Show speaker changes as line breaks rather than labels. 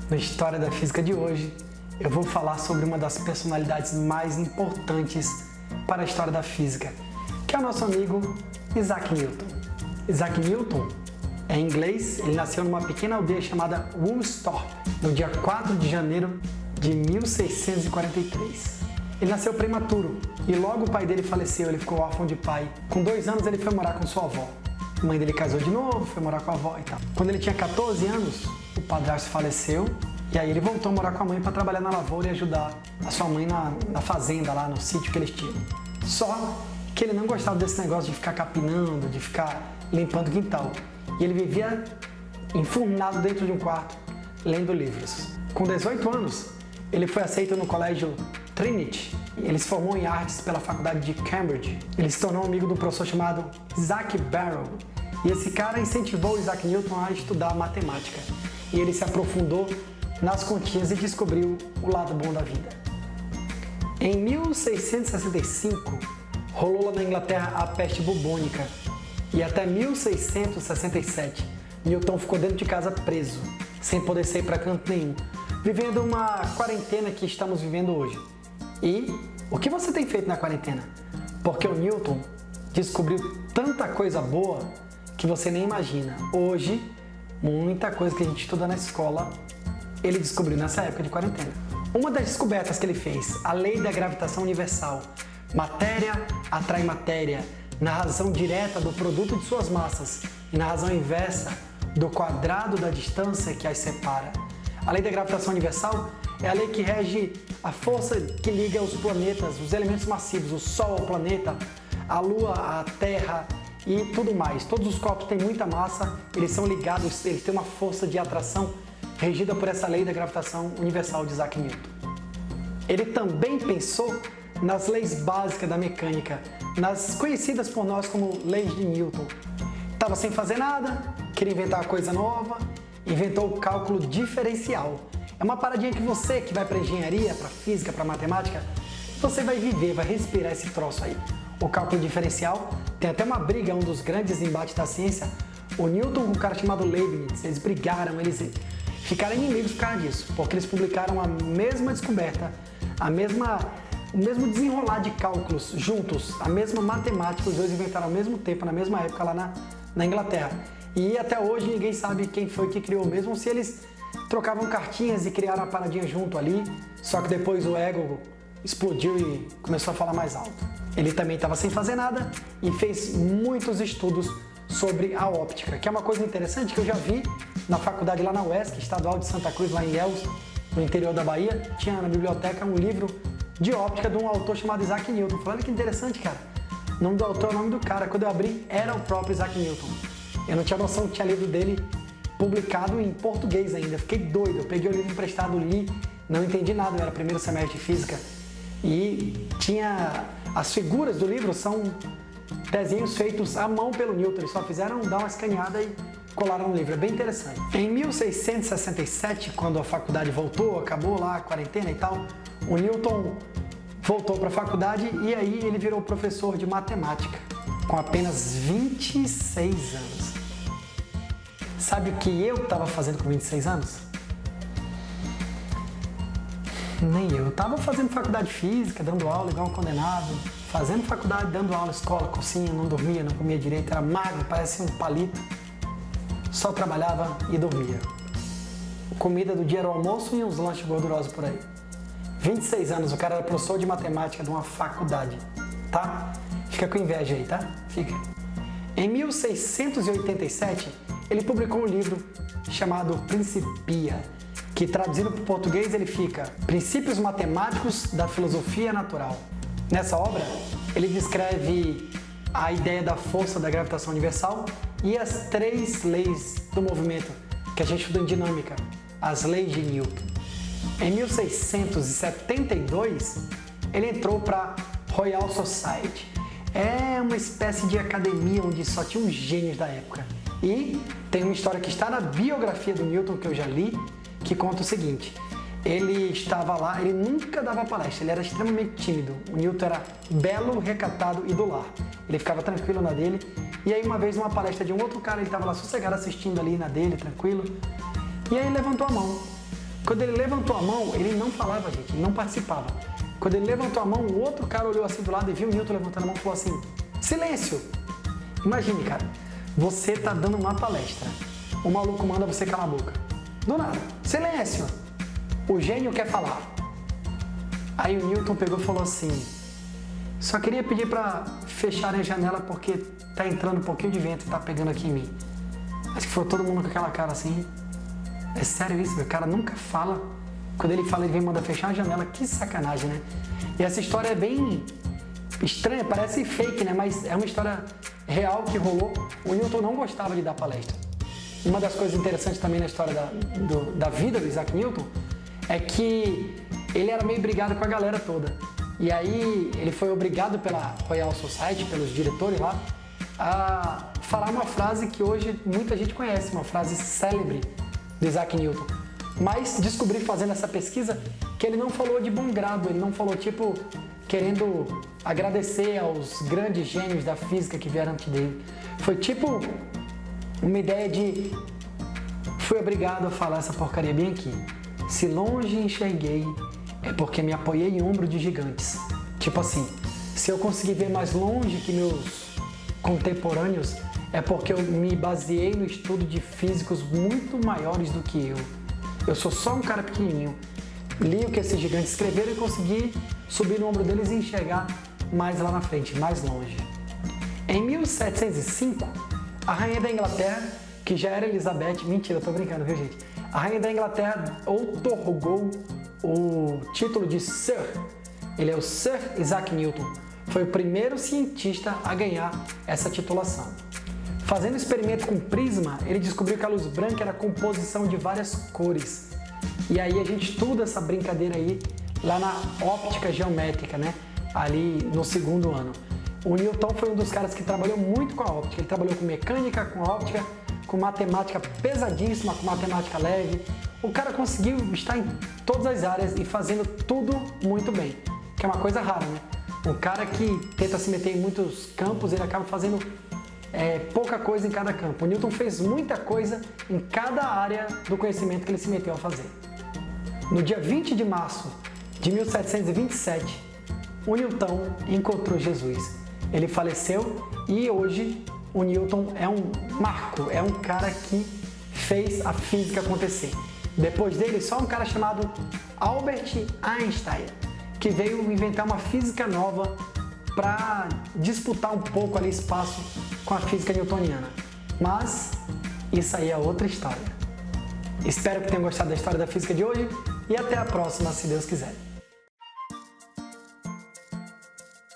Na história da física de hoje, eu vou falar sobre uma das personalidades mais importantes para a história da física, que é o nosso amigo Isaac Newton. Isaac Newton é inglês, ele nasceu numa pequena aldeia chamada Woolsthorpe, no dia 4 de janeiro de 1643. Ele nasceu prematuro e logo o pai dele faleceu, ele ficou órfão de pai. Com 2 anos ele foi morar com sua avó. A mãe dele casou de novo, foi morar com a avó e tal. Quando ele tinha 14 anos, o padrasto faleceu e aí ele voltou a morar com a mãe para trabalhar na lavoura e ajudar a sua mãe na fazenda, lá no sítio que eles tinham. Só que ele não gostava desse negócio de ficar capinando, de ficar limpando o quintal. E ele vivia enfurnado dentro de um quarto, lendo livros. Com 18 anos, ele foi aceito no colégio Trinity. Ele se formou em artes pela faculdade de Cambridge. Ele se tornou amigo do professor chamado Isaac Barrow. E esse cara incentivou Isaac Newton a estudar matemática. E ele se aprofundou nas continhas e descobriu o lado bom da vida. Em 1665, rolou lá na Inglaterra a peste bubônica. E até 1667, Newton ficou dentro de casa preso, sem poder sair para canto nenhum, vivendo uma quarentena que estamos vivendo hoje. E o que você tem feito na quarentena? Porque o Newton descobriu tanta coisa boa que você nem imagina. Hoje, muita coisa que a gente estuda na escola, ele descobriu nessa época de quarentena. Uma das descobertas que ele fez, a lei da gravitação universal. Matéria atrai matéria na razão direta do produto de suas massas e na razão inversa do quadrado da distância que as separa. A lei da gravitação universal é a lei que rege a força que liga os planetas, os elementos massivos, o Sol ao planeta, a Lua à Terra e tudo mais. Todos os corpos têm muita massa, eles são ligados, eles têm uma força de atração regida por essa lei da gravitação universal de Isaac Newton. Ele também pensou nas leis básicas da mecânica, nas conhecidas por nós como leis de Newton. Estava sem fazer nada, queria inventar uma coisa nova, inventou o cálculo diferencial. É uma paradinha que você que vai para engenharia, para física, para matemática, você vai viver, vai respirar esse troço aí. O cálculo diferencial tem até uma briga, um dos grandes embates da ciência. O Newton com um cara chamado Leibniz, eles brigaram, eles ficaram inimigos por causa disso, porque eles publicaram a mesma descoberta, o mesmo desenrolar de cálculos juntos, a mesma matemática, os dois inventaram ao mesmo tempo, na mesma época lá na Inglaterra. E até hoje ninguém sabe quem foi que criou mesmo, se eles trocavam cartinhas e criaram a paradinha junto ali, só que depois o ego explodiu e começou a falar mais alto. Ele também estava sem fazer nada e fez muitos estudos sobre a óptica, que é uma coisa interessante que eu já vi na faculdade lá na UESC, Estadual de Santa Cruz, lá em Ilhéus, no interior da Bahia. Tinha na biblioteca um livro de óptica de um autor chamado Isaac Newton. Falei, olha que interessante, cara. O nome do autor é o nome do cara. Quando eu abri, era o próprio Isaac Newton. Eu não tinha noção que tinha livro dele publicado em português ainda. Fiquei doido. Eu peguei o livro emprestado, li, não entendi nada. Eu era primeiro semestre de física. E tinha... As figuras do livro são desenhos feitos à mão pelo Newton. Eles só fizeram dar uma escaneada e colaram no livro. É bem interessante. Em 1667, quando a faculdade voltou, acabou lá a quarentena e tal, o Newton voltou para a faculdade e aí ele virou professor de matemática, com apenas 26 anos. Sabe o que eu estava fazendo com 26 anos? Nem eu. Eu estava fazendo faculdade de física, dando aula igual um condenado, fazendo faculdade, dando aula, escola, cursinho, não dormia, não comia direito, era magro, parecia um palito, só trabalhava e dormia. A comida do dia era o almoço e uns lanches gordurosos por aí. 26 anos, o cara era professor de matemática de uma faculdade, tá? Fica com inveja aí, tá? Fica. Em 1687, ele publicou um livro chamado Principia, que traduzido para o português ele fica Princípios Matemáticos da Filosofia Natural. Nessa obra, ele descreve a ideia da força da gravitação universal e as 3 leis do movimento que a gente estuda em dinâmica, as leis de Newton. Em 1672, ele entrou para a Royal Society. É uma espécie de academia onde só tinha os gênios da época. E tem uma história que está na biografia do Newton, que eu já li, que conta o seguinte. Ele estava lá, ele nunca dava palestra, ele era extremamente tímido. O Newton era belo, recatado e do lar. Ele ficava tranquilo na dele. E aí uma vez numa palestra de um outro cara, ele estava lá sossegado assistindo ali na dele, tranquilo. E aí ele levantou a mão. Quando ele levantou a mão, ele não falava, gente, ele não participava. Quando ele levantou a mão, o outro cara olhou assim do lado e viu o Newton levantando a mão e falou assim: silêncio! Imagine, cara, você tá dando uma palestra, o maluco manda você calar a boca. Do nada, silêncio! O gênio quer falar. Aí o Newton pegou e falou assim: só queria pedir para fecharem a janela porque tá entrando um pouquinho de vento e tá pegando aqui em mim. Acho que foi todo mundo com aquela cara assim. É sério isso, meu cara nunca fala. Quando ele fala, ele vem mandar fechar a janela. Que sacanagem, né? E essa história é bem estranha, parece fake, né? Mas é uma história real que rolou. O Newton não gostava de dar palestra. Uma das coisas interessantes também na história da vida do Isaac Newton é que ele era meio brigado com a galera toda. E aí ele foi obrigado pela Royal Society, pelos diretores lá, a falar uma frase que hoje muita gente conhece, uma frase célebre do Isaac Newton. Mas descobri fazendo essa pesquisa que ele não falou de bom grado, ele não falou tipo querendo agradecer aos grandes gênios da física que vieram antes dele. Foi tipo uma ideia de: fui obrigado a falar essa porcaria bem aqui. Se longe enxerguei, é porque me apoiei em ombro de gigantes. Tipo assim, se eu conseguir ver mais longe que meus contemporâneos, é porque eu me baseei no estudo de físicos muito maiores do que eu. Eu sou só um cara pequenininho. Li o que esses gigantes escreveram e consegui subir no ombro deles e enxergar mais lá na frente, mais longe. Em 1705, a rainha da Inglaterra, que já era Elizabeth, mentira, tô brincando, viu, gente? A rainha da Inglaterra outorgou o título de Sir. Ele é o Sir Isaac Newton. Foi o primeiro cientista a ganhar essa titulação. Fazendo experimento com prisma, ele descobriu que a luz branca era a composição de várias cores. E aí a gente estuda essa brincadeira aí lá na óptica geométrica, né? Ali no segundo ano. O Newton foi um dos caras que trabalhou muito com a óptica. Ele trabalhou com mecânica, com óptica, com matemática pesadíssima, com matemática leve. O cara conseguiu estar em todas as áreas e fazendo tudo muito bem, que é uma coisa rara, né? O cara que tenta se meter em muitos campos, ele acaba fazendo pouca coisa em cada campo. O Newton fez muita coisa em cada área do conhecimento que ele se meteu a fazer. No dia 20 de março de 1727, o Newton encontrou Jesus. Ele faleceu e hoje o Newton é um marco, é um cara que fez a física acontecer. Depois dele, só um cara chamado Albert Einstein, que veio inventar uma física nova para disputar um pouco ali espaço com a física newtoniana. Mas isso aí é outra história. Espero que tenham gostado da história da física de hoje e até a próxima, se Deus quiser.